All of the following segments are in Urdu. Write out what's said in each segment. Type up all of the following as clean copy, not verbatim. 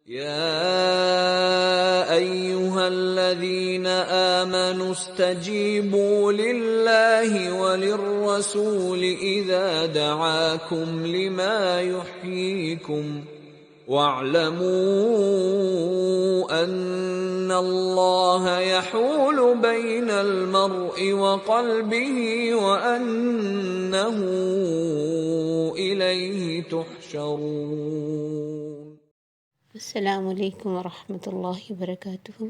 يا أيها الذين آمنوا استجيبوا لله وللرسول إذا دعاكم لما يحييكم واعلموا أن الله يحول بين المرء وقلبه وأنه إليه تحشرون۔ السلام علیکم ورحمۃ اللہ وبرکاتہ۔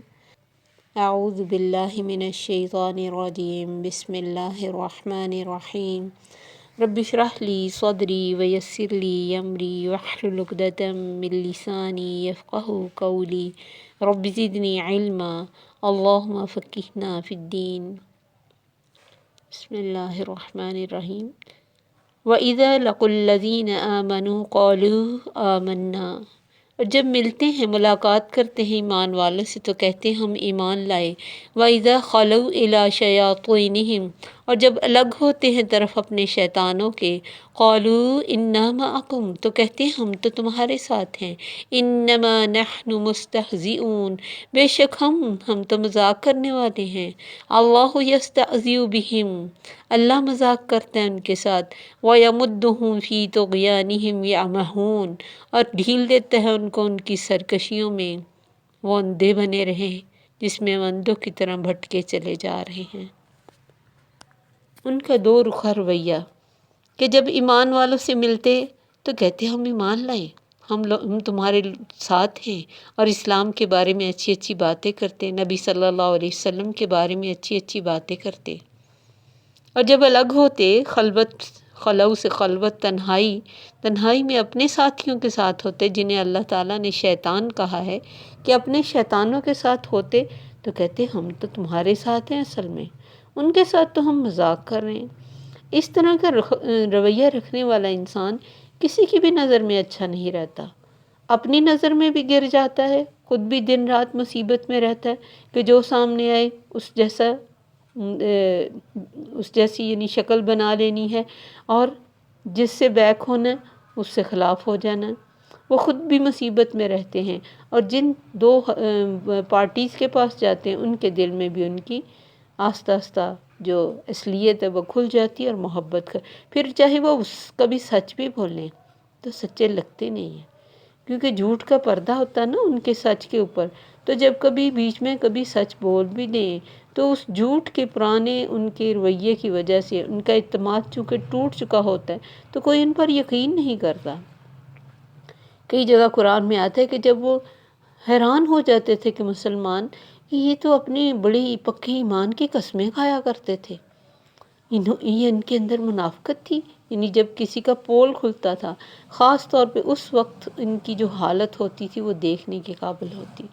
اعوذ باللہ من الشیطان الرجیم، بسم اللہ الرحمن الرحیم۔ رب اشرح لی صدری ویسر لی امری واحلل عقدۃ من لسانی یفقہوا قولی، رب زدنی علما اللہم فقہنا فی الدین۔ بسم اللہ الرحمن الرحیم۔ وَإِذَا لَقُوا الَّذِينَ آمَنُوا قَالُوا آمَنَّا، اور جب ملتے ہیں، ملاقات کرتے ہیں ایمان والوں سے تو کہتے ہیں ہم ایمان لائے۔ وَإِذَا خَلَوْا إِلَىٰ شَيَاطِينِهِمْ، اور جب الگ ہوتے ہیں طرف اپنے شیطانوں کے، قَالُوا إِنَّا مَعَكُمْ، تو کہتے ہیں ہم تو تمہارے ساتھ ہیں۔ إِنَّمَا نَحْنُ مُسْتَهْزِئُونَ، بے شک ہم تو مذاق کرنے والے ہیں۔ اللَّهُ يَسْتَهْزِئُ بِهِمْ، اللہ مذاق کرتا ہے ان کے ساتھ۔ وَيَمُدُّهُمْ فِي طُغْيَانِهِمْ يَعْمَهُونَ، اور ڈھیل دیتا ہے ان کو ان کی سرکشیوں میں، وہ اندھے بنے رہے جس میں وہ اندھوں کی طرح بھٹکے چلے جا رہے ہیں۔ ان کا دو رخا رویہ کہ جب ایمان والوں سے ملتے تو کہتے ہم ایمان لائے، ہم تمہارے ساتھ ہیں، اور اسلام کے بارے میں اچھی اچھی باتیں کرتے، نبی صلی اللہ علیہ وسلم کے بارے میں اچھی اچھی باتیں کرتے۔ اور جب الگ ہوتے، خلو سے خلوت، تنہائی میں اپنے ساتھیوں کے ساتھ ہوتے، جنہیں اللہ تعالیٰ نے شیطان کہا ہے کہ اپنے شیطانوں کے ساتھ ہوتے تو کہتے ہم تو تمہارے ساتھ ہیں، اصل میں ان کے ساتھ تو ہم مذاق کر رہے ہیں۔ اس طرح کا رویہ رکھنے والا انسان کسی کی بھی نظر میں اچھا نہیں رہتا، اپنی نظر میں بھی گر جاتا ہے، خود بھی دن رات مصیبت میں رہتا ہے کہ جو سامنے آئے اس جیسی یعنی شکل بنا لینی ہے، اور جس سے بیک ہونا ہے اس سے خلاف ہو جانا ہے۔ وہ خود بھی مصیبت میں رہتے ہیں، اور جن دو پارٹیز کے پاس جاتے ہیں ان کے دل میں بھی ان کی آہستہ آہستہ جو اصلیت ہے وہ کھل جاتی ہے، اور محبت کا پھر چاہے وہ کبھی سچ بھی بولیں تو سچے لگتے نہیں ہیں، کیونکہ جھوٹ کا پردہ ہوتا ہے نا ان کے سچ کے اوپر، تو جب کبھی بیچ میں کبھی سچ بول بھی دیں تو اس جھوٹ کے پرانے ان کے رویے کی وجہ سے ان کا اعتماد چونکہ ٹوٹ چکا ہوتا ہے تو کوئی ان پر یقین نہیں کرتا۔ کئی جگہ قرآن میں آتا ہے کہ جب وہ حیران ہو جاتے تھے کہ مسلمان کہ یہ تو اپنی بڑی پکی ایمان کی قسمیں کھایا کرتے تھے، یہ ان کے اندر منافقت تھی، یعنی جب کسی کا پول کھلتا تھا خاص طور پہ اس وقت ان کی جو حالت ہوتی تھی وہ دیکھنے کے قابل ہوتی۔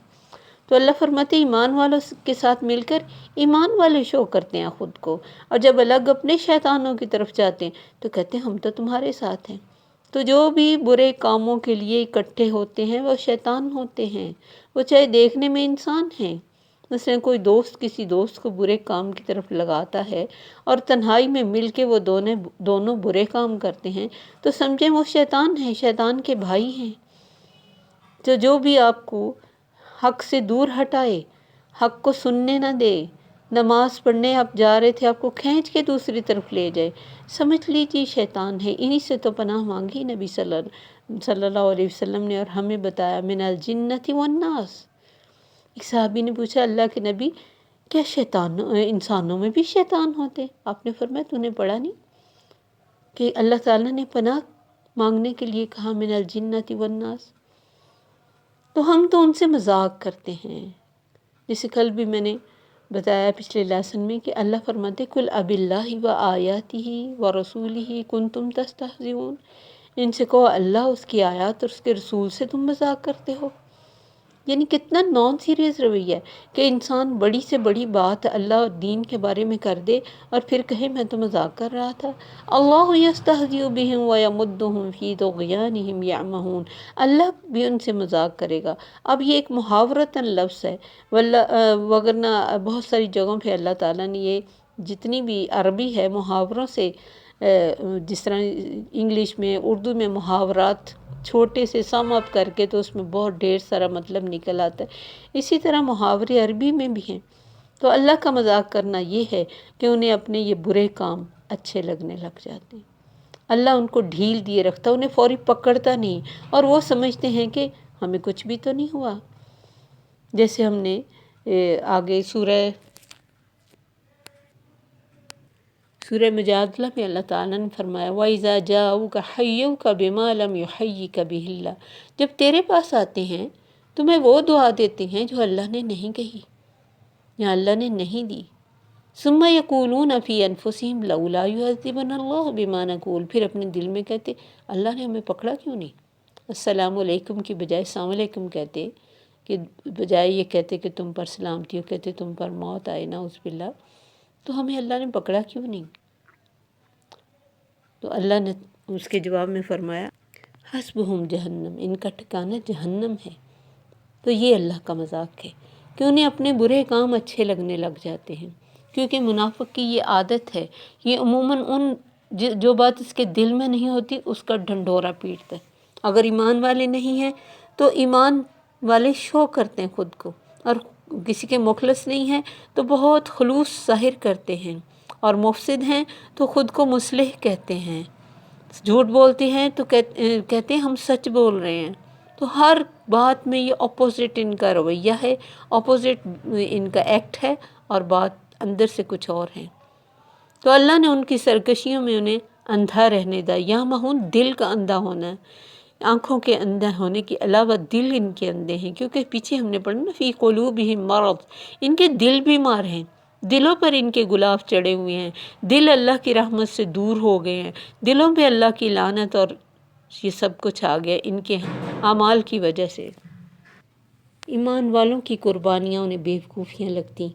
تو اللہ فرماتے ایمان والوں کے ساتھ مل کر ایمان والے شو کرتے ہیں خود کو، اور جب الگ اپنے شیطانوں کی طرف جاتے ہیں تو کہتے ہیں ہم تو تمہارے ساتھ ہیں۔ تو جو بھی برے کاموں کے لیے اکٹھے ہوتے ہیں وہ شیطان ہوتے ہیں، وہ چاہے دیکھنے میں انسان ہیں۔ مثلا کوئی دوست کسی دوست کو برے کام کی طرف لگاتا ہے اور تنہائی میں مل کے وہ دونوں برے کام کرتے ہیں تو سمجھیں وہ شیطان ہیں، شیطان کے بھائی ہیں۔ تو جو بھی آپ کو حق سے دور ہٹائے، حق کو سننے نہ دے، نماز پڑھنے آپ جا رہے تھے آپ کو کھینچ کے دوسری طرف لے جائے، سمجھ لیجیے شیطان ہے۔ انہی سے تو پناہ مانگی نبی صلی اللہ علیہ وسلم نے، اور ہمیں بتایا من الجنۃ والناس۔ ایک صحابی نے پوچھا اللہ کے نبی کیا انسانوں میں بھی شیطان ہوتے؟ آپ نے فرمایا تو نے پڑھا نہیں کہ اللہ تعالیٰ نے پناہ مانگنے کے لیے کہا من الجنۃ والناس؟ تو ہم تو ان سے مذاق کرتے ہیں، جیسے کل بھی میں نے بتایا پچھلے لیسن میں کہ اللہ فرماتے قل اب اللہ و آیاتہ و رسولہ کنتم تستہزئون، ان سے کہو اللہ، اس کی آیات اور اس کے رسول سے تم مذاق کرتے ہو۔ یعنی کتنا نان سیریس رویہ ہے کہ انسان بڑی سے بڑی بات اللہ اور دین کے بارے میں کر دے اور پھر کہے میں تو مذاق کر رہا تھا۔ اللہ یستہزئ بہم ویمدہم فی طغیانہم یعمہون، اللہ بھی ان سے مذاق کرے گا۔ اب یہ ایک محاورتاً لفظ ہے، وگرنہ بہت ساری جگہوں پہ اللہ تعالیٰ نے یہ جتنی بھی عربی ہے محاوروں سے، جس طرح انگلش میں اردو میں محاورات چھوٹے سے سم اپ کر کے تو اس میں بہت ڈھیر سارا مطلب نکل آتا ہے۔ اسی طرح محاورے عربی میں بھی ہیں۔ تو اللہ کا مذاق کرنا یہ ہے کہ انہیں اپنے یہ برے کام اچھے لگنے لگ جاتے ہیں۔ اللہ ان کو ڈھیل دیے رکھتا، انہیں فوری پکڑتا نہیں، اور وہ سمجھتے ہیں کہ ہمیں کچھ بھی تو نہیں ہوا۔ جیسے ہم نے آگے سورہ مجادلہ میں اللہ تعالیٰ نے فرمایا وَإِذَا جَاءُوكَ حَيَّوْكَ بِمَا لَمْ يُحَيِّكَ بِهِ اللَّهُ، جب تیرے پاس آتے ہیں تمہیں وہ دعا دیتے ہیں جو اللہ نے نہیں کہی یا اللہ نے نہیں دی۔ ثُمَّ يَقُولُونَ فِي أَنفُسِهِمْ لَوْلَا يُعَذِّبُنَا اللَّهُ بِمَا نَقُولُ، پھر اپنے دل میں کہتے اللہ نے ہمیں پکڑا کیوں نہیں؟ السلام علیکم کی بجائے السلام علیکم کہتے، کہ بجائے یہ کہتے کہ تم پر سلامتی ہو، کہتے تم پر موت آئے نعوذ باللہ، تو ہمیں اللہ نے پکڑا کیوں نہیں؟ تو اللہ نے اس کے جواب میں فرمایا حسبہم جہنم، ان کا ٹھکانہ جہنم ہے۔ تو یہ اللہ کا مذاق ہے کہ انہیں اپنے برے کام اچھے لگنے لگ جاتے ہیں، کیونکہ منافق کی یہ عادت ہے، یہ عموماً جو بات اس کے دل میں نہیں ہوتی اس کا ڈھنڈورا پیٹتا ہے۔ اگر ایمان والے نہیں ہیں تو ایمان والے شو کرتے ہیں خود کو، اور کسی کے مخلص نہیں ہیں تو بہت خلوص ظاہر کرتے ہیں، اور مفسد ہیں تو خود کو مصلح کہتے ہیں، جھوٹ بولتے ہیں تو کہتے ہیں ہم سچ بول رہے ہیں۔ تو ہر بات میں یہ اپوزٹ ان کا رویہ ہے، اپوزٹ ان کا ایکٹ ہے، اور بات اندر سے کچھ اور ہے۔ تو اللہ نے ان کی سرکشیوں میں انہیں اندھا رہنے دا، یا مہون دل کا اندھا ہونا ہے، آنکھوں کے اندھا ہونے کے علاوہ دل ان کے اندھے ہیں، کیونکہ پیچھے ہم نے پڑھا نا فی قلوبہم مرض، ان کے دل بیمار ہیں، دلوں پر ان کے غلاف چڑھے ہوئے ہیں، دل اللہ کی رحمت سے دور ہو گئے ہیں، دلوں پہ اللہ کی لعنت اور یہ سب کچھ آ گیا ان کے اعمال کی وجہ سے۔ ایمان والوں کی قربانیاں انہیں بیوقوفیاں لگتی،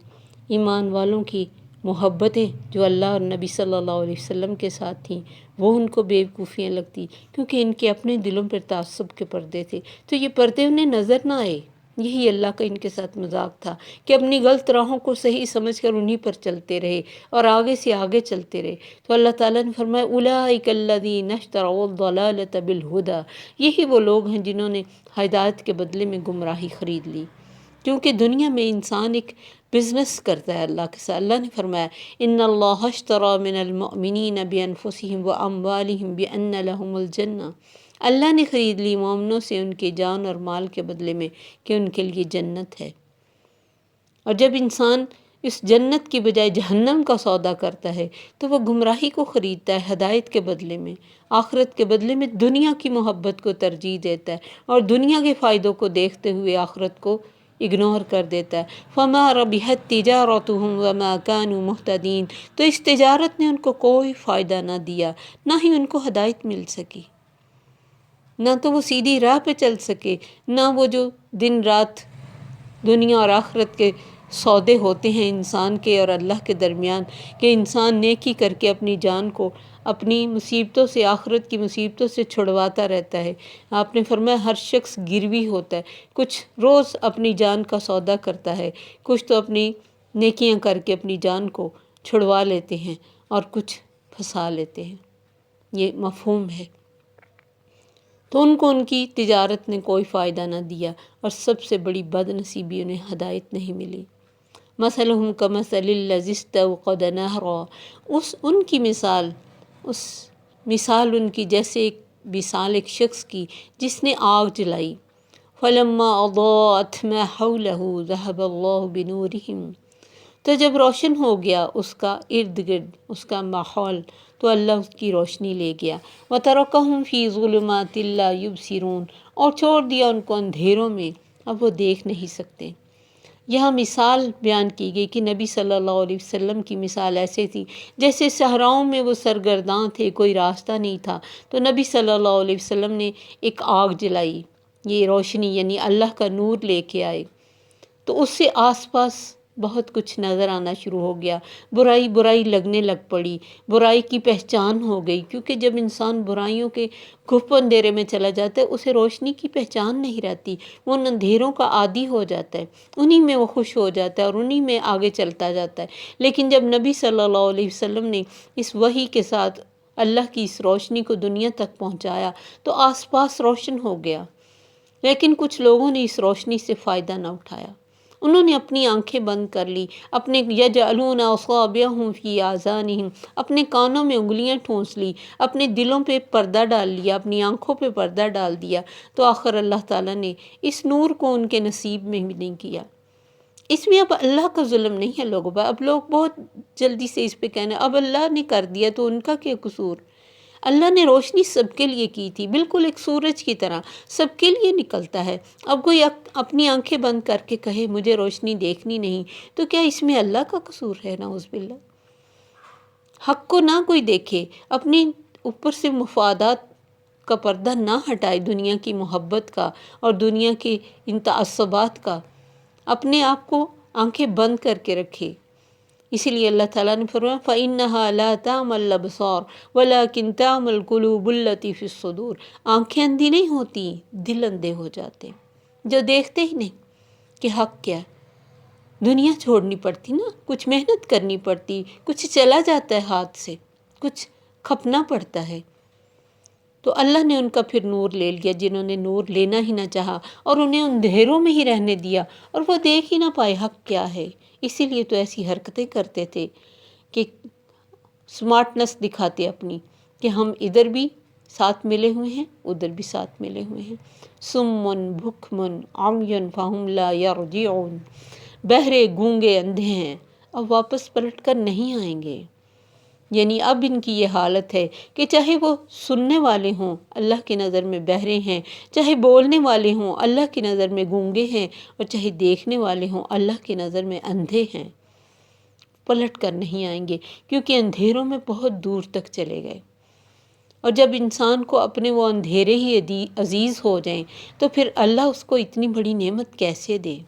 ایمان والوں کی محبتیں جو اللہ اور نبی صلی اللہ علیہ وسلم کے ساتھ تھیں وہ ان کو بیوقوفیاں لگتی، کیونکہ ان کے اپنے دلوں پر تعصب کے پردے تھے، تو یہ پردے انہیں نظر نہ آئے۔ یہی اللہ کا ان کے ساتھ مذاق تھا کہ اپنی غلط راہوں کو صحیح سمجھ کر انہی پر چلتے رہے اور آگے سے آگے چلتے رہے۔ تو اللہ تعالیٰ نے فرمایا اولئک الذین اشتروا الضلالۃ بالہدی، یہی وہ لوگ ہیں جنہوں نے ہدایت کے بدلے میں گمراہی خرید لی، کیونکہ دنیا میں انسان ایک بزنس کرتا ہے اللہ کے ساتھ۔ اللہ نے فرمایا ان اللہ اشتری من المؤمنین بانفسہم واموالہم بان لہم الجنہ، اللہ نے خرید لی مومنوں سے ان کے جان اور مال کے بدلے میں کہ ان کے لیے جنت ہے۔ اور جب انسان اس جنت کی بجائے جہنم کا سودا کرتا ہے تو وہ گمراہی کو خریدتا ہے ہدایت کے بدلے میں، آخرت کے بدلے میں دنیا کی محبت کو ترجیح دیتا ہے، اور دنیا کے فائدوں کو دیکھتے ہوئے آخرت کو اگنور کر دیتا ہے۔ فَمَا رَبِحَتْ تِجَارَتُهُمْ وَمَا كَانُوا مُهْتَدِينَ، تو اس تجارت نے ان کو کوئی فائدہ نہ دیا، نہ ہی ان کو ہدایت مل سکی، نہ تو وہ سیدھی راہ پہ چل سکے، نہ وہ جو دن رات دنیا اور آخرت کے سودے ہوتے ہیں انسان کے اور اللہ کے درمیان، کہ انسان نیکی کر کے اپنی جان کو اپنی مصیبتوں سے، آخرت کی مصیبتوں سے چھڑواتا رہتا ہے۔ آپ نے فرمایا ہر شخص گروی ہوتا ہے، کچھ روز اپنی جان کا سودا کرتا ہے، کچھ تو اپنی نیکیاں کر کے اپنی جان کو چھڑوا لیتے ہیں اور کچھ پھنسا لیتے ہیں، یہ مفہوم ہے۔ تو ان کو ان کی تجارت نے کوئی فائدہ نہ دیا، اور سب سے بڑی بد نصیبی انہیں ہدایت نہیں ملی۔ مثلہم کمثل الذی استوقد نارا، ان کی مثال ان کی جیسے ایک مثال ایک شخص کی جس نے آگ جلائی، فلما اضاءت ما حولہ ذہب اللہ بنورہم، تو جب روشن ہو گیا اس کا ارد گرد اس کا ماحول تو اللہ اس کی روشنی لے گیا، وَتَرَكَهُمْ فِي ظُلُمَاتٍ لَا يُبْصِرُونَ، اور چھوڑ دیا ان کو اندھیروں میں، اب وہ دیکھ نہیں سکتے۔ یہاں مثال بیان کی گئی کہ نبی صلی اللہ علیہ وسلم کی مثال ایسے تھی جیسے صحراؤں میں وہ سرگرداں تھے، کوئی راستہ نہیں تھا، تو نبی صلی اللہ علیہ وسلم نے ایک آگ جلائی، یہ روشنی یعنی اللہ کا نور لے کے آئے، تو اس سے آس پاس بہت کچھ نظر آنا شروع ہو گیا، برائی لگنے لگ پڑی، برائی کی پہچان ہو گئی، کیونکہ جب انسان برائیوں کے گھپ اندھیرے میں چلا جاتا ہے اسے روشنی کی پہچان نہیں رہتی، وہ ان اندھیروں کا عادی ہو جاتا ہے، انہی میں وہ خوش ہو جاتا ہے اور انہی میں آگے چلتا جاتا ہے۔ لیکن جب نبی صلی اللہ علیہ وسلم نے اس وحی کے ساتھ اللہ کی اس روشنی کو دنیا تک پہنچایا تو آس پاس روشن ہو گیا، لیکن کچھ لوگوں نے اس روشنی سے فائدہ نہ اٹھایا۔ انہوں نے اپنی آنکھیں بند کر لی، اپنے یجعلون اصابعہم فی آذانہم، اپنے کانوں میں انگلیاں ٹھونس لی، اپنے دلوں پہ پردہ ڈال لیا، اپنی آنکھوں پہ پردہ ڈال دیا، تو آخر اللہ تعالیٰ نے اس نور کو ان کے نصیب میں بھی نہیں کیا۔ اس میں اب اللہ کا ظلم نہیں ہے لوگوں پر۔ اب لوگ بہت جلدی سے اس پہ کہنا اب اللہ نے کر دیا تو ان کا کیا قصور۔ اللہ نے روشنی سب کے لیے کی تھی، بالکل ایک سورج کی طرح سب کے لیے نکلتا ہے۔ اب کوئی اپنی آنکھیں بند کر کے کہے مجھے روشنی دیکھنی نہیں، تو کیا اس میں اللہ کا قصور ہے؟ نعوذ باللہ۔ حق کو نہ کوئی دیکھے، اپنی اوپر سے مفادات کا پردہ نہ ہٹائے، دنیا کی محبت کا اور دنیا کے ان تعصبات کا، اپنے آپ کو آنکھیں بند کر کے رکھے۔ اسی لیے اللہ تعالیٰ نے فرمایا فَإِنَّهَا لَا تَعْمَى الْأَبْصَارُ وَلَكِنْ تَعْمَى الْقُلُوبُ الَّتِي فِي الصُّدُورِ۔ آنکھیں اندھی نہیں ہوتی، دل اندھے ہو جاتے جو دیکھتے ہی نہیں کہ حق کیا ہے۔ دنیا چھوڑنی پڑتی نا، کچھ محنت کرنی پڑتی، کچھ چلا جاتا ہے ہاتھ سے، کچھ کھپنا پڑتا ہے، تو اللہ نے ان کا پھر نور لے لیا، جنہوں نے نور لینا ہی نہ چاہا اور انہیں اندھیروں میں ہی رہنے دیا، اور وہ دیکھ ہی نہ پائے حق کیا ہے۔ اسی لیے تو ایسی حرکتیں کرتے تھے کہ سمارٹنس دکھاتے اپنی، کہ ہم ادھر بھی ساتھ ملے ہوئے ہیں، ادھر بھی ساتھ ملے ہوئے ہیں۔ سمن بکمن عمیٌ فہم لا یرجعون، بہرے گونگے اندھے ہیں، اب واپس پلٹ کر نہیں آئیں گے۔ یعنی اب ان کی یہ حالت ہے کہ چاہے وہ سننے والے ہوں اللہ کی نظر میں بہرے ہیں، چاہے بولنے والے ہوں اللہ کی نظر میں گونگے ہیں، اور چاہے دیکھنے والے ہوں اللہ کی نظر میں اندھے ہیں، پلٹ کر نہیں آئیں گے، کیونکہ اندھیروں میں بہت دور تک چلے گئے۔ اور جب انسان کو اپنے وہ اندھیرے ہی عزیز ہو جائیں تو پھر اللہ اس کو اتنی بڑی نعمت کیسے دے؟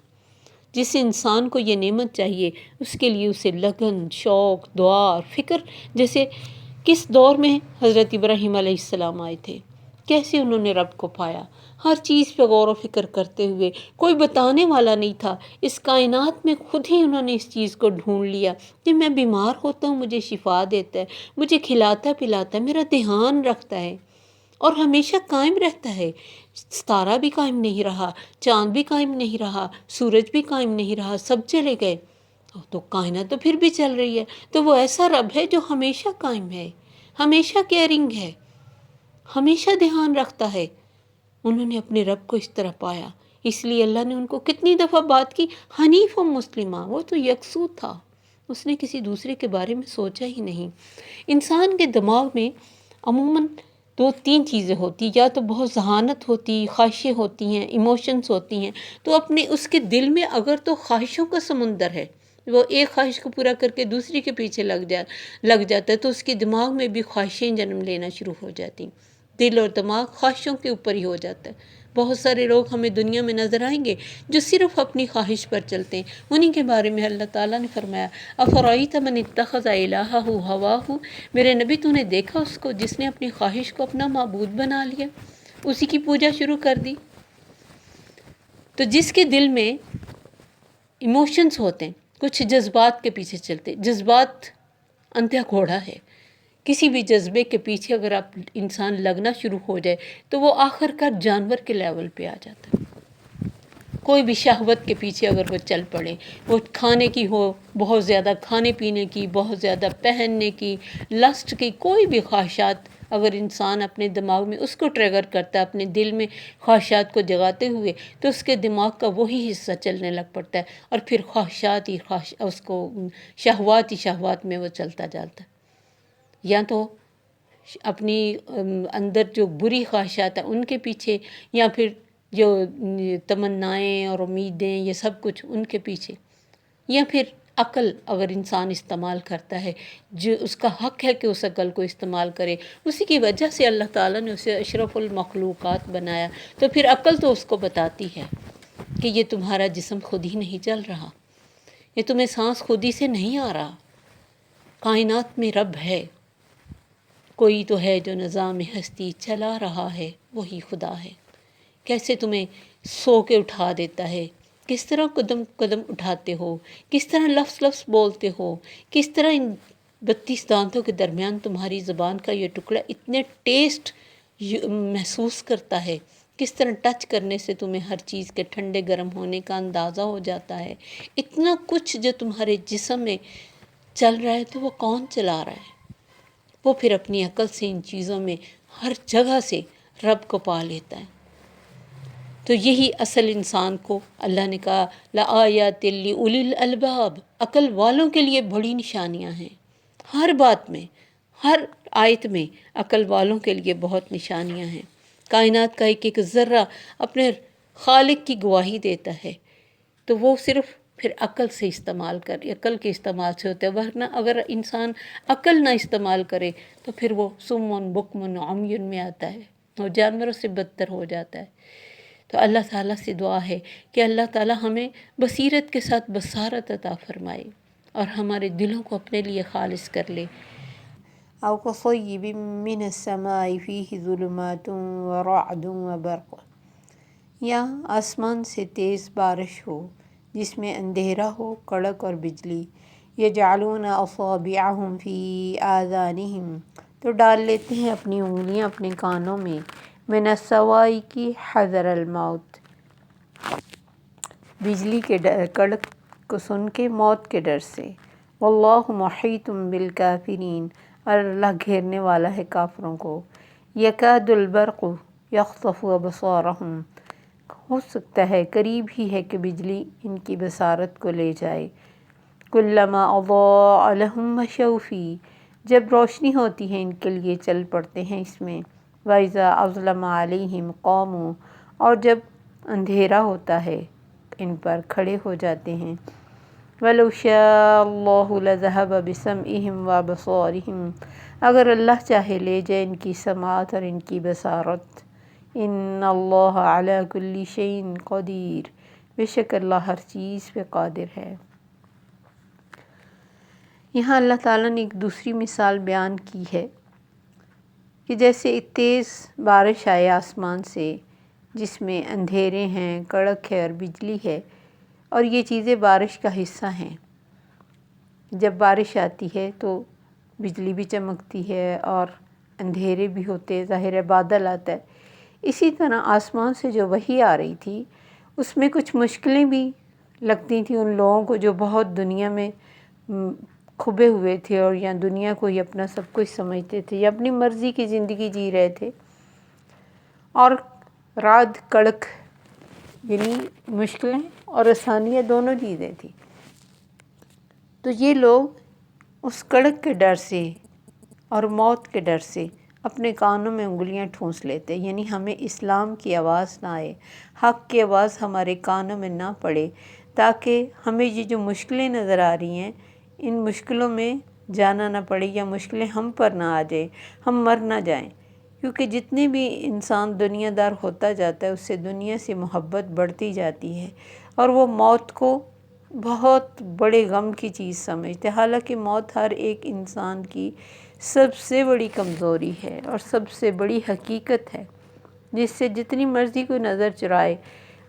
جس انسان کو یہ نعمت چاہیے اس کے لیے اسے لگن، شوق، دعا اور فکر، جیسے کس دور میں حضرت ابراہیم علیہ السلام آئے تھے، کیسے انہوں نے رب کو پایا، ہر چیز پہ غور و فکر کرتے ہوئے، کوئی بتانے والا نہیں تھا، اس کائنات میں خود ہی انہوں نے اس چیز کو ڈھونڈ لیا کہ میں بیمار ہوتا ہوں مجھے شفا دیتا ہے، مجھے کھلاتا پلاتا ہے، میرا دھیان رکھتا ہے اور ہمیشہ قائم رہتا ہے۔ ستارہ بھی قائم نہیں رہا، چاند بھی قائم نہیں رہا، سورج بھی قائم نہیں رہا، سب چلے گئے، تو کائنات تو پھر بھی چل رہی ہے۔ تو وہ ایسا رب ہے جو ہمیشہ قائم ہے، ہمیشہ کیئرنگ ہے، ہمیشہ دھیان رکھتا ہے۔ انہوں نے اپنے رب کو اس طرح پایا، اس لیے اللہ نے ان کو کتنی دفعہ بات کی حنیف و مسلمہ، وہ تو یکسو تھا، اس نے کسی دوسرے کے بارے میں سوچا ہی نہیں۔ انسان کے دماغ میں عموماً 2-3 چیزیں ہوتی، یا تو بہت ذہانت ہوتی، خواہشیں ہوتی ہیں، ایموشنز ہوتی ہیں، تو اپنے اس کے دل میں اگر تو خواہشوں کا سمندر ہے، وہ ایک خواہش کو پورا کر کے دوسری کے پیچھے لگ جاتا ہے، تو اس کے دماغ میں بھی خواہشیں جنم لینا شروع ہو جاتی، دل اور دماغ خواہشوں کے اوپر ہی ہو جاتا ہے۔ بہت سارے لوگ ہمیں دنیا میں نظر آئیں گے جو صرف اپنی خواہش پر چلتے ہیں، انہی کے بارے میں اللہ تعالیٰ نے فرمایا افرأیت من اتخذ الہہ ہواہ، میرے نبی تو نے دیکھا اس کو جس نے اپنی خواہش کو اپنا معبود بنا لیا، اسی کی پوجا شروع کر دی۔ تو جس کے دل میں ایموشنز ہوتے ہیں، کچھ جذبات کے پیچھے چلتے، جذبات اندھا گھوڑا ہے، کسی بھی جذبے کے پیچھے اگر آپ انسان لگنا شروع ہو جائے تو وہ آخر کار جانور کے لیول پہ آ جاتا ہے۔ کوئی بھی شہوت کے پیچھے اگر وہ چل پڑے، وہ کھانے کی ہو، بہت زیادہ کھانے پینے کی، بہت زیادہ پہننے کی، لسٹ کی، کوئی بھی خواہشات اگر انسان اپنے دماغ میں اس کو ٹریگر کرتا ہے، اپنے دل میں خواہشات کو جگاتے ہوئے، تو اس کے دماغ کا وہی حصہ چلنے لگ پڑتا ہے، اور پھر خواہشات ہی اس کو شہوات میں وہ چلتا جاتا ہے۔ یا تو اپنی اندر جو بری خواہشات ہیں ان کے پیچھے، یا پھر جو تمنائیں اور امیدیں یہ سب کچھ ان کے پیچھے، یا پھر عقل اگر انسان استعمال کرتا ہے، جو اس کا حق ہے کہ اس عقل کو استعمال کرے، اسی کی وجہ سے اللہ تعالیٰ نے اسے اشرف المخلوقات بنایا، تو پھر عقل تو اس کو بتاتی ہے کہ یہ تمہارا جسم خود ہی نہیں چل رہا، یہ تمہیں سانس خود ہی سے نہیں آ رہا، کائنات میں رب ہے، کوئی تو ہے جو نظام ہستی چلا رہا ہے، وہی خدا ہے۔ کیسے تمہیں سو کے اٹھا دیتا ہے، کس طرح قدم قدم اٹھاتے ہو، کس طرح لفظ لفظ بولتے ہو، کس طرح 32 دانتوں کے درمیان تمہاری زبان کا یہ ٹکڑا اتنے ٹیسٹ محسوس کرتا ہے، کس طرح ٹچ کرنے سے تمہیں ہر چیز کے ٹھنڈے گرم ہونے کا اندازہ ہو جاتا ہے۔ اتنا کچھ جو تمہارے جسم میں چل رہا ہے تو وہ کون چلا رہا ہے؟ وہ پھر اپنی عقل سے ان چیزوں میں ہر جگہ سے رب کو پا لیتا ہے۔ تو یہی اصل انسان کو اللہ نے کہا لَآیَاتٍ لِأُولِي الْأَلْبَابِ، عقل والوں کے لیے بڑی نشانیاں ہیں۔ ہر بات میں، ہر آیت میں عقل والوں کے لیے بہت نشانیاں ہیں۔ کائنات کا ایک ایک ذرہ اپنے خالق کی گواہی دیتا ہے، تو وہ صرف پھر عقل سے عقل کے استعمال سے ہوتا ہے، ورنہ اگر انسان عقل نہ استعمال کرے تو پھر وہ سمن بکمن عمیٌ میں آتا ہے، وہ جانوروں سے بدتر ہو جاتا ہے۔ تو اللہ تعالیٰ سے دعا ہے کہ اللہ تعالیٰ ہمیں بصیرت کے ساتھ بصارت عطا فرمائے اور ہمارے دلوں کو اپنے لیے خالص کر لے۔ أو كصيب من السماء فيه ظلمات ورعد وبرق، یا آسمان سے تیز بارش ہو جس میں اندھیرا ہو، کڑک اور بجلی۔ یجعلون اصابعهم فی آذانہم، تو ڈال لیتے ہیں اپنی انگلیاں اپنے کانوں میں، من الصواعق حذر الموت، بجلی کے کڑک کو سن کے موت کے ڈر سے۔ واللہ محیط بالکافرین، اور اللہ گھیرنے والا ہے کافروں کو۔ یکاد البرق یخطف ابصارہم، ہو سکتا ہے قریب ہی ہے کہ بجلی ان کی بصارت کو لے جائے۔ کلما اضاء لہم مشوا فیہ، جب روشنی ہوتی ہے ان کے لیے چل پڑتے ہیں اس میں۔ وَإِذَا أَظْلَمَ عَلَيْهِمْ قَامُوا، اور جب اندھیرا ہوتا ہے ان پر کھڑے ہو جاتے ہیں۔ وَلَوْ شَاءَ اللَّهُ لَذَهَبَ بِسَمْعِهِمْ وَأَبْصَارِهِمْ، اگر اللہ چاہے لے جائے ان کی سماعت اور ان کی بصارت۔ إِنَّ اللَّهَ عَلَى كُلِّ شَيْءٍ قَدِيرٌ، بے شک اللہ ہر چیز پہ قادر ہے۔ یہاں اللہ تعالیٰ نے ایک دوسری مثال بیان کی ہے کہ جیسے ایک تیز بارش آئے آسمان سے جس میں اندھیرے ہیں، کڑک ہے اور بجلی ہے، اور یہ چیزیں بارش کا حصہ ہیں۔ جب بارش آتی ہے تو بجلی بھی چمکتی ہے اور اندھیرے بھی ہوتے، ظاہر ہے بادل آتا ہے۔ اسی طرح آسمان سے جو وحی آ رہی تھی اس میں کچھ مشکلیں بھی لگتی تھیں ان لوگوں کو جو بہت دنیا میں کھبے ہوئے تھے اور یا دنیا کو ہی اپنا سب کچھ سمجھتے تھے یا اپنی مرضی کی زندگی جی رہے تھے۔ اور رعد کڑک یعنی مشکلیں اور آسانیاں دونوں چیزیں تھیں۔ تو یہ لوگ اس کڑک کے ڈر سے اور موت کے ڈر سے اپنے کانوں میں انگلیاں ٹھونس لیتے، یعنی ہمیں اسلام کی آواز نہ آئے، حق کی آواز ہمارے کانوں میں نہ پڑے، تاکہ ہمیں یہ جو مشکلیں نظر آ رہی ہیں ان مشکلوں میں جانا نہ پڑے یا مشکلیں ہم پر نہ آ جائیں، ہم مر نہ جائیں۔ کیونکہ جتنے بھی انسان دنیا دار ہوتا جاتا ہے اس سے دنیا سے محبت بڑھتی جاتی ہے اور وہ موت کو بہت بڑے غم کی چیز سمجھتے ہیں، حالانکہ موت ہر ایک انسان کی سب سے بڑی کمزوری ہے اور سب سے بڑی حقیقت ہے، جس سے جتنی مرضی کوئی نظر چرائے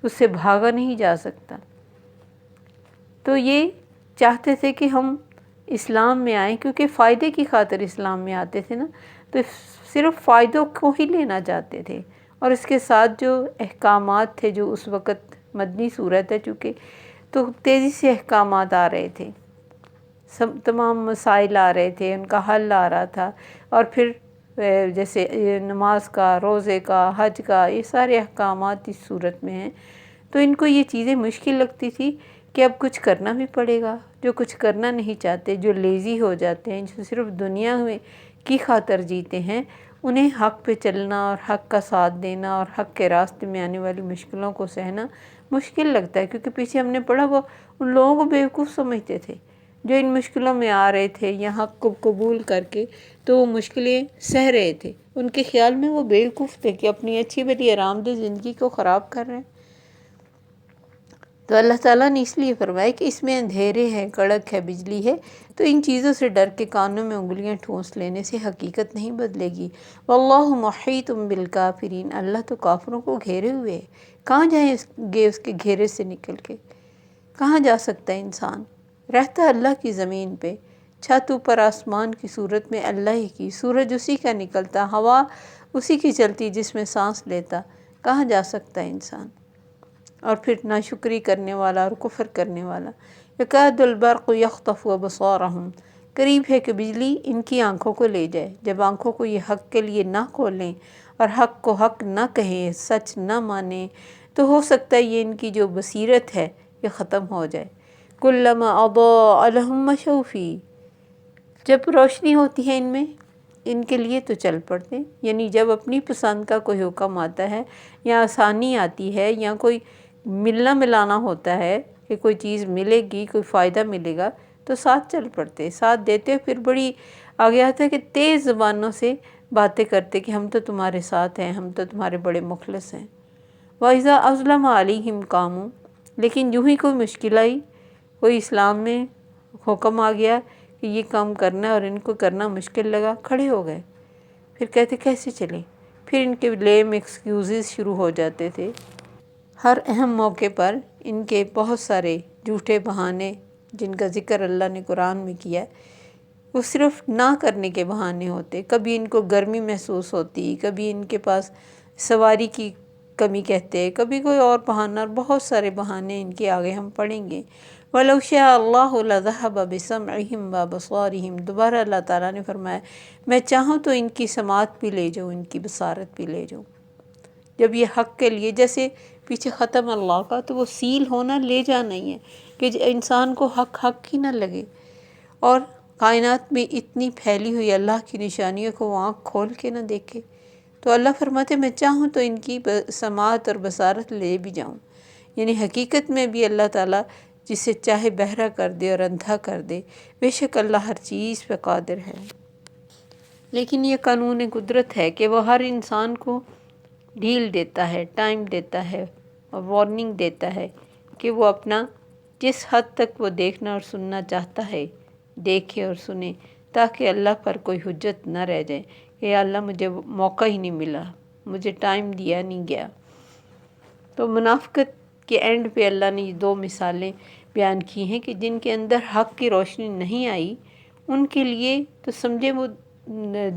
اس سے بھاگا نہیں جا سکتا۔ تو یہ چاہتے تھے کہ ہم اسلام میں آئیں، کیونکہ فائدے کی خاطر اسلام میں آتے تھے نا، تو صرف فائدوں کو ہی لینا چاہتے تھے، اور اس کے ساتھ جو احکامات تھے جو اس وقت مدنی صورت ہے چونکہ، تو تیزی سے احکامات آ رہے تھے، تمام مسائل آ رہے تھے، ان کا حل آ رہا تھا، اور پھر جیسے نماز کا، روزے کا، حج کا، یہ سارے احکامات اس صورت میں ہیں۔ تو ان کو یہ چیزیں مشکل لگتی تھی کہ اب کچھ کرنا بھی پڑے گا۔ جو کچھ کرنا نہیں چاہتے، جو لیزی ہو جاتے ہیں، جو صرف دنیا میں کی خاطر جیتے ہیں، انہیں حق پہ چلنا اور حق کا ساتھ دینا اور حق کے راستے میں آنے والی مشکلوں کو سہنا مشکل لگتا ہے، کیونکہ پیچھے ہم نے پڑھا وہ ان لوگوں کو بیوقوف سمجھتے تھے جو ان مشکلوں میں آ رہے تھے یا حق کو قبول کر کے تو وہ مشکلیں سہ رہے تھے۔ ان کے خیال میں وہ بیوقوف تھے کہ اپنی اچھی بھلی آرام دہ زندگی کو خراب کر رہے ہیں۔ تو اللہ تعالیٰ نے اس لیے فرمایا کہ اس میں اندھیرے ہے، کڑک ہے، بجلی ہے، تو ان چیزوں سے ڈر کے کانوں میں انگلیاں ٹھونس لینے سے حقیقت نہیں بدلے گی۔ واللہ محیط بالکافرین، اللہ تو کافروں کو گھیرے ہوئے ہے، کہاں جائیں گے اس کے گھیرے سے نکل کے؟ کہاں جا سکتا ہے انسان؟ رہتا اللہ کی زمین پہ، چھت اوپر آسمان کی صورت میں اللہ ہی کی، سورج اسی کا نکلتا، ہوا اسی کی چلتی جس میں سانس لیتا، کہاں جا سکتا ہے انسان؟ اور پھر ناشکری کرنے والا اور کفر کرنے والا۔ یکاد البرق یخطف ابصارہم، قریب ہے کہ بجلی ان کی آنکھوں کو لے جائے۔ جب آنکھوں کو یہ حق کے لیے نہ کھولیں اور حق کو حق نہ کہیں، سچ نہ مانیں، تو ہو سکتا ہے یہ ان کی جو بصیرت ہے یہ ختم ہو جائے۔ کلما اضاء لہم مشوا فیہ، جب روشنی ہوتی ہے ان میں ان کے لیے تو چل پڑتے ہیں، یعنی جب اپنی پسند کا کوئی حکم آتا ہے یا آسانی آتی ہے یا کوئی ملنا ملانا ہوتا ہے کہ کوئی چیز ملے گی، کوئی فائدہ ملے گا، تو ساتھ چل پڑتے، ساتھ دیتے، پھر بڑی آگے آتا ہے کہ تیز زبانوں سے باتیں کرتے کہ ہم تو تمہارے ساتھ ہیں، ہم تو تمہارے بڑے مخلص ہیں۔ وَإِذَا أَظْلَمَ عَلَيْهِمْ قَامُوا، لیکن یوں ہی کوئی مشکل آئی، کوئی اسلام میں حکم آ گیا کہ یہ کام کرنا ہے اور ان کو کرنا مشکل لگا، کھڑے ہو گئے۔ پھر کہتے کیسے چلیں؟ پھر ان کے لیم ایکسکیوزز شروع ہو جاتے تھے۔ ہر اہم موقع پر ان کے بہت سارے جھوٹے بہانے جن کا ذکر اللہ نے قرآن میں کیا ہے، وہ صرف نہ کرنے کے بہانے ہوتے۔ کبھی ان کو گرمی محسوس ہوتی، کبھی ان کے پاس سواری کی کمی کہتے، کبھی کوئی اور بہانہ، اور بہت سارے بہانے ان کے آگے ہم پڑھیں گے۔ وَلَوْ شَاءَ اللَّهُ لَذَهَبَ بِسَمْعِهِمْ وَأَبْصَارِهِمْ، دوبارہ اللہ تعالیٰ نے فرمایا میں چاہوں تو ان کی سماعت بھی لے جاؤں، ان کی بصارت بھی لے جاؤں۔ جب یہ حق کے لیے، جیسے پیچھے ختم اللہ کا، تو وہ سیل ہونا لے جانا ہی ہے کہ انسان کو حق ہی نہ لگے، اور کائنات میں اتنی پھیلی ہوئی اللہ کی نشانیوں کو وہ آنکھ کھول کے نہ دیکھے۔ تو اللہ فرماتے میں چاہوں تو ان کی سماعت اور بصارت لے بھی جاؤں، یعنی حقیقت میں بھی اللہ تعالیٰ جسے چاہے بہرا کر دے اور اندھا کر دے، بے شک اللہ ہر چیز پہ قادر ہے۔ لیکن یہ قانون قدرت ہے کہ وہ ہر انسان کو ڈھیل دیتا ہے، ٹائم دیتا ہے اور وارننگ دیتا ہے کہ وہ اپنا جس حد تک وہ دیکھنا اور سننا چاہتا ہے دیکھے اور سنے، تاکہ اللہ پر کوئی حجت نہ رہ جائے کہ یا اللہ مجھے موقع ہی نہیں ملا، مجھے ٹائم دیا نہیں گیا۔ تو منافقت کے اینڈ پہ اللہ نے یہ دو مثالیں بیان کی ہیں کہ جن کے اندر حق کی روشنی نہیں آئی، ان کے لیے تو سمجھے وہ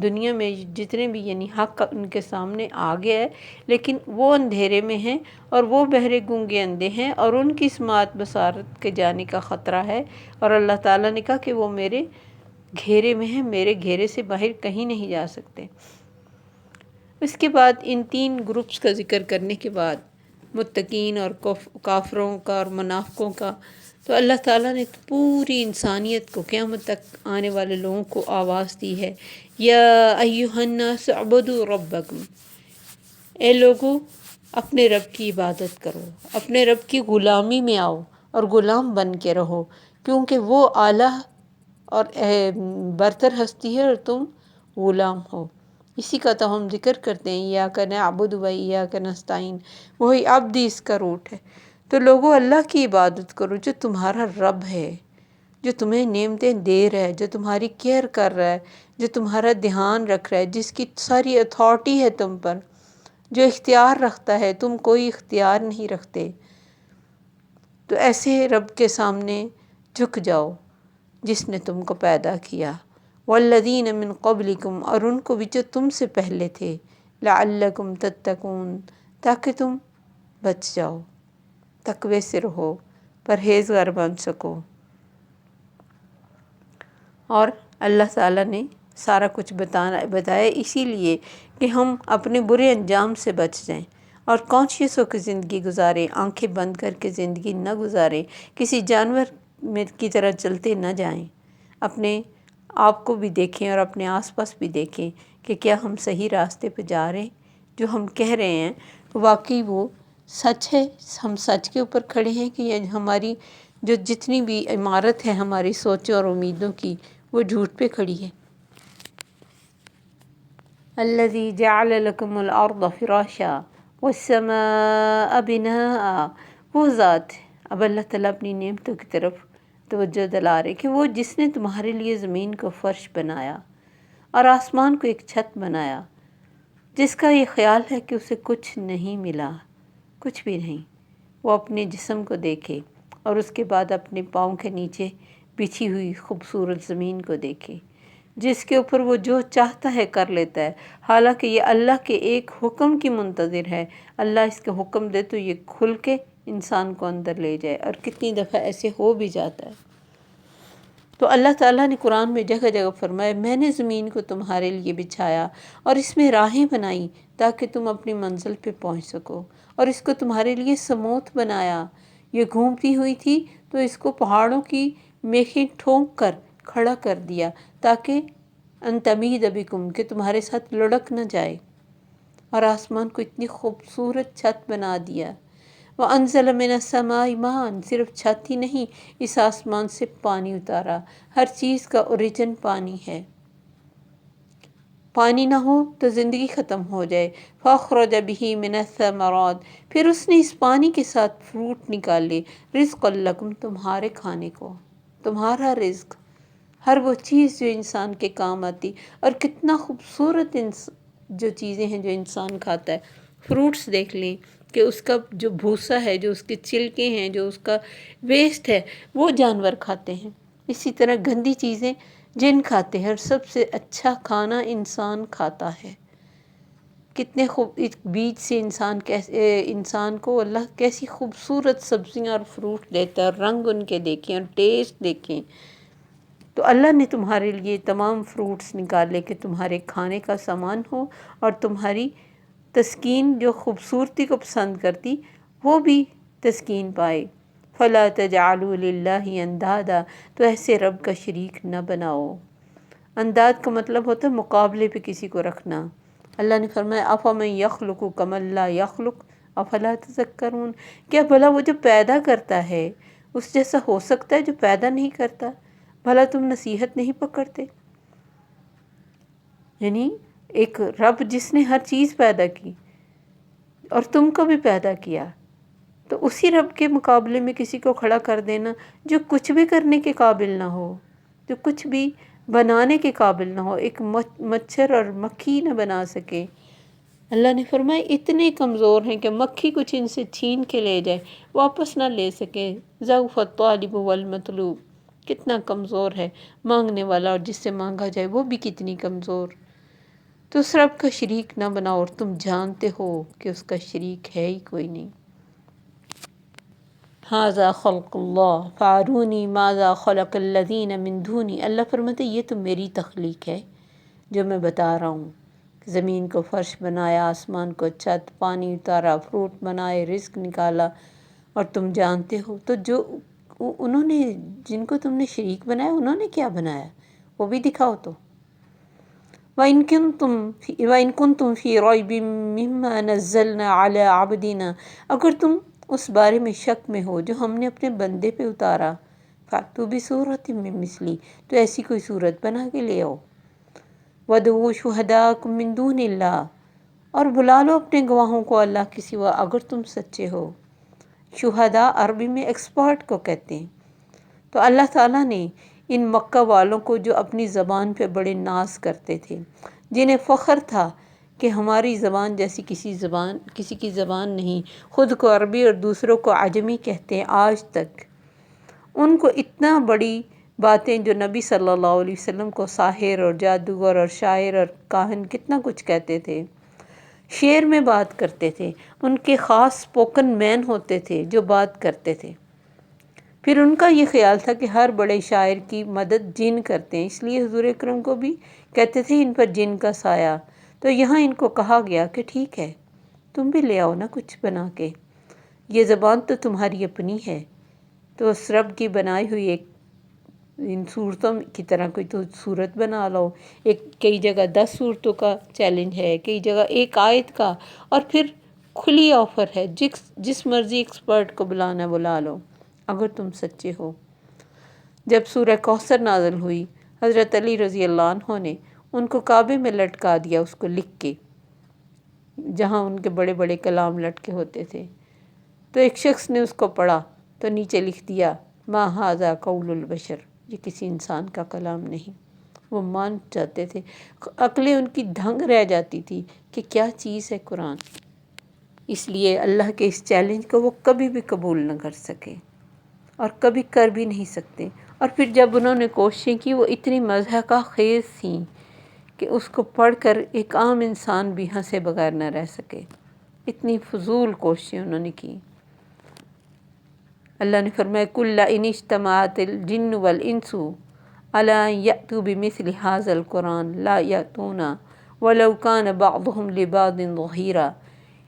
دنیا میں جتنے بھی یعنی حق ان کے سامنے آ گیا ہے، لیکن وہ اندھیرے میں ہیں اور وہ بہرے گونگے اندھے ہیں، اور ان کی سماعت بصارت کے جانے کا خطرہ ہے، اور اللہ تعالیٰ نے کہا کہ وہ میرے گھیرے میں ہیں، میرے گھیرے سے باہر کہیں نہیں جا سکتے۔ اس کے بعد ان تین گروپس کا ذکر کرنے کے بعد متقین اور کافروں کا اور منافقوں کا، تو اللہ تعالیٰ نے پوری انسانیت کو، قیامت تک آنے والے لوگوں کو آواز دی ہے، یا ایھا الناس اعبدوا ربکم، اے لوگو اپنے رب کی عبادت کرو، اپنے رب کی غلامی میں آؤ اور غلام بن کے رہو، کیونکہ وہ اعلیٰ اور برتر ہستی ہے اور تم غلام ہو۔ اسی کا تو ہم ذکر کرتے ہیں ایاک نعبد و ایاک نستعین، وہی عبد اس کا روٹ ہے۔ تو لوگوں اللہ کی عبادت کرو جو تمہارا رب ہے، جو تمہیں نعمتیں دے رہا ہے، جو تمہاری کیئر کر رہا ہے، جو تمہارا دھیان رکھ رہا ہے، جس کی ساری اتھارٹی ہے تم پر، جو اختیار رکھتا ہے، تم کوئی اختیار نہیں رکھتے۔ تو ایسے رب کے سامنے جھک جاؤ جس نے تم کو پیدا کیا، والذین من قبلکم، اور ان کو بھی جو تم سے پہلے تھے، لعلکم تتقون، تاکہ تم بچ جاؤ، تقوی سے رہو، پرہیزگار بن سکو۔ اور اللہ تعالیٰ نے سارا کچھ بتایا اسی لیے کہ ہم اپنے برے انجام سے بچ جائیں اور کانشیس ہو کے زندگی گزاریں، آنکھیں بند کر کے زندگی نہ گزاریں، کسی جانور کی طرح چلتے نہ جائیں، اپنے آپ کو بھی دیکھیں اور اپنے آس پاس بھی دیکھیں کہ کیا ہم صحیح راستے پہ جا رہے ہیں، جو ہم کہہ رہے ہیں واقعی وہ سچ ہے، ہم سچ کے اوپر کھڑے ہیں کہ یہ ہماری جو جتنی بھی عمارت ہے ہماری سوچوں اور امیدوں کی، وہ جھوٹ پہ کھڑی ہے۔ الذی جعل لکم الارض فراشا والسماء بناء، وہ ذات، اب اللہ تعالیٰ اپنی نعمتوں کی طرف توجہ دلا رہے کہ وہ جس نے تمہارے لیے زمین کو فرش بنایا اور آسمان کو ایک چھت بنایا، جس کا یہ خیال ہے کہ اسے کچھ نہیں ملا، کچھ بھی نہیں، وہ اپنے جسم کو دیکھے اور اس کے بعد اپنے پاؤں کے نیچے بچھی ہوئی خوبصورت زمین کو دیکھے جس کے اوپر وہ جو چاہتا ہے کر لیتا ہے، حالانکہ یہ اللہ کے ایک حکم کی منتظر ہے۔ اللہ اس کے حکم دے تو یہ کھل کے انسان کو اندر لے جائے، اور کتنی دفعہ ایسے ہو بھی جاتا ہے۔ تو اللہ تعالیٰ نے قرآن میں جگہ جگہ فرمایا، میں نے زمین کو تمہارے لیے بچھایا اور اس میں راہیں بنائی تاکہ تم اپنی منزل پہ پہنچ سکو، اور اس کو تمہارے لیے سموت بنایا، یہ گھومتی ہوئی تھی تو اس کو پہاڑوں کی میخیں ٹھونک کر کھڑا کر دیا تاکہ ان تمید بکم، کہ تمہارے ساتھ لڑک نہ جائے، اور آسمان کو اتنی خوبصورت چھت بنا دیا۔ وَأَنزَلَ مِنَ السَّمَاءِ مَاءً، صرف چھت ہی نہیں، اس آسمان سے پانی اتارا۔ ہر چیز کا اوریجن پانی ہے، پانی نہ ہو تو زندگی ختم ہو جائے۔ فَأَخْرَجَ بِهِ مِنَ الثَّمَرَاتِ، پھر اس نے اس پانی کے ساتھ فروٹ نکالے، رِزْقًا لَكُمْ، تمہارے کھانے کو، تمہارا رزق، ہر وہ چیز جو انسان کے کام آتی، اور کتنا خوبصورت جو چیزیں ہیں جو انسان کھاتا ہے۔ فروٹس دیکھ لیں کہ اس کا جو بھوسا ہے، جو اس کے چھلکے ہیں، جو اس کا ویسٹ ہے، وہ جانور کھاتے ہیں۔ اسی طرح گندی چیزیں جن کھاتے ہیں، اور سب سے اچھا کھانا انسان کھاتا ہے۔ کتنے اس بیج سے انسان کو اللہ کیسی خوبصورت سبزیاں اور فروٹ دیتا ہے، اور رنگ ان کے دیکھیں اور ٹیسٹ دیکھیں۔ تو اللہ نے تمہارے لیے تمام فروٹس نکالے کہ تمہارے کھانے کا سامان ہو، اور تمہاری تسکین جو خوبصورتی کو پسند کرتی وہ بھی تسکین پائے۔ فَلَا تَجْعَلُوا لِلَّهِ أَنْدَادًا، تو ایسے رب کا شریک نہ بناؤ۔ انداد کا مطلب ہوتا ہے مقابلے پہ کسی کو رکھنا۔ اللہ نے فرمایا أَفَمَن يَخْلُقُ كَمَن لَا يَخْلُقُ أَفَلَا تَذَكَّرُونَ، کیا بھلا وہ جو پیدا کرتا ہے اس جیسا ہو سکتا ہے جو پیدا نہیں کرتا؟ بھلا تم نصیحت نہیں پکڑتے؟ یعنی ایک رب جس نے ہر چیز پیدا کی اور تم کو بھی پیدا کیا، تو اسی رب کے مقابلے میں کسی کو کھڑا کر دینا جو کچھ بھی کرنے کے قابل نہ ہو، جو کچھ بھی بنانے کے قابل نہ ہو، ایک مچھر اور مکھی نہ بنا سکے۔ اللہ نے فرمایا اتنے کمزور ہیں کہ مکھی کچھ ان سے چھین کے لے جائے واپس نہ لے سکے۔ ضعف الطالب والمطلوب، کتنا کمزور ہے مانگنے والا، اور جس سے مانگا جائے وہ بھی کتنی کمزور۔ تو اس رب کا شریک نہ بناؤ، اور تم جانتے ہو کہ اس کا شریک ہے ہی کوئی نہیں۔ ھذا خلق اللہ فارونی ماذا خلق الذین من دونی، اللہ فرماتے یہ تو میری تخلیق ہے جو میں بتا رہا ہوں۔ زمین کو فرش بنایا، آسمان کو چھت، پانی اتارا، فروٹ بنائے، رزق نکالا، اور تم جانتے ہو۔ تو جو انہوں نے، جن کو تم نے شریک بنایا، انہوں نے کیا بنایا وہ بھی دکھاؤ تو۔ وَإِن كُنتُمْ فِي رَيْبٍ مِّمَّا نَزَّلْنَا عَلَىٰ عَبْدِنَا، اگر تم اس بارے میں شک میں ہو جو ہم نے اپنے بندے پہ اتارا، فَأْتُوا بِسُورَةٍ مِّن مِّثْلِهِ، تو ایسی کوئی صورت بنا کے لے آؤ۔ وَادْعُوا شُهَدَاءَكُم مِّن دُونِ اللَّهِ، اور بلا لو اپنے گواہوں کو اللہ کے سوا اگر تم سچے ہو۔ شہداء عربی میں ایکسپرٹ کو کہتے ہیں۔ تو اللہ تعالیٰ نے ان مکہ والوں کو جو اپنی زبان پہ بڑے ناز کرتے تھے، جنہیں فخر تھا کہ ہماری زبان جیسی کسی کی زبان نہیں، خود کو عربی اور دوسروں کو عجمی کہتے ہیں آج تک، ان کو اتنا بڑی باتیں جو نبی صلی اللہ علیہ وسلم کو ساحر اور جادوگر اور شاعر اور کاہن کتنا کچھ کہتے تھے، شعر میں بات کرتے تھے، ان کے خاص اسپوکن مین ہوتے تھے جو بات کرتے تھے۔ پھر ان کا یہ خیال تھا کہ ہر بڑے شاعر کی مدد جن کرتے ہیں، اس لیے حضور اکرم کو بھی کہتے تھے ان پر جن کا سایہ۔ تو یہاں ان کو کہا گیا کہ ٹھیک ہے تم بھی لے آؤ نا کچھ بنا کے، یہ زبان تو تمہاری اپنی ہے، تو اس رب کی بنائی ہوئی ایک ان صورتوں کی طرح کوئی تو صورت بنا لو۔ کئی جگہ 10 صورتوں کا چیلنج ہے، کئی جگہ ایک آیت کا، اور پھر کھلی آفر ہے، جس مرضی ایکسپرٹ کو بلانا بلا لو اگر تم سچے ہو۔ جب سورہ کوثر نازل ہوئی، حضرت علی رضی اللہ عنہ نے ان کو کعبے میں لٹکا دیا، اس کو لکھ کے، جہاں ان کے بڑے بڑے کلام لٹکے ہوتے تھے۔ تو ایک شخص نے اس کو پڑھا تو نیچے لکھ دیا ما ھذا قول البشر، یہ کسی انسان کا کلام نہیں۔ وہ مان جاتے تھے، عقلیں ان کی دھنگ رہ جاتی تھی کہ کیا چیز ہے قرآن۔ اس لیے اللہ کے اس چیلنج کو وہ کبھی بھی قبول نہ کر سکے، اور کبھی کر بھی نہیں سکتے، اور پھر جب انہوں نے کوششیں کی وہ اتنی مضحکہ خیز تھیں کہ اس کو پڑھ کر ایک عام انسان بھی ہنسے بغیر نہ رہ سکے، اتنی فضول کوششیں انہوں نے کی۔ اللہ نے فرمایا قُلْ لَئِنِ اجْتَمَعَتِ الْجِنُّ وَالْإِنسُ عَلَىٰ أَن يَأْتُوا بِمِثْلِ هَٰذَا الْقُرْآنِ لَا يَأْتُونَ وَلَوْ كَانَ بَعْضُهُمْ لِبَعْضٍ ظَهِيرًا۔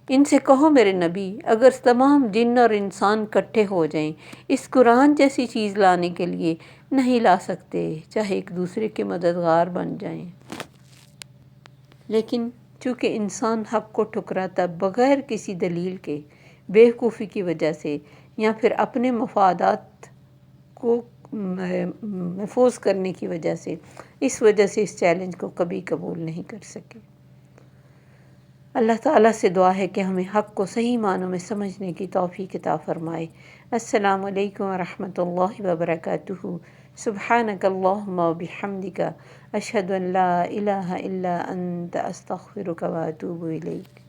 ان سے کہو میرے نبی، اگر تمام جن اور انسان اکٹھے ہو جائیں اس قرآن جیسی چیز لانے کے لیے نہیں لا سکتے، چاہے ایک دوسرے کے مددگار بن جائیں۔ لیکن چونکہ انسان حق کو ٹھکراتا بغیر کسی دلیل کے، بیوقوفی کی وجہ سے یا پھر اپنے مفادات کو محفوظ کرنے کی وجہ سے، اس وجہ سے اس چیلنج کو کبھی قبول نہیں کر سکے۔ اللہ تعالیٰ سے دعا ہے کہ ہمیں حق کو صحیح معنوں میں سمجھنے کی توفیق عطا فرمائے۔ السلام علیکم ورحمۃ اللہ وبرکاتہ۔ سبحانک اللہم وبحمدک، اشہد ان لا الہ الا انت، استغفرک واتوب الیک۔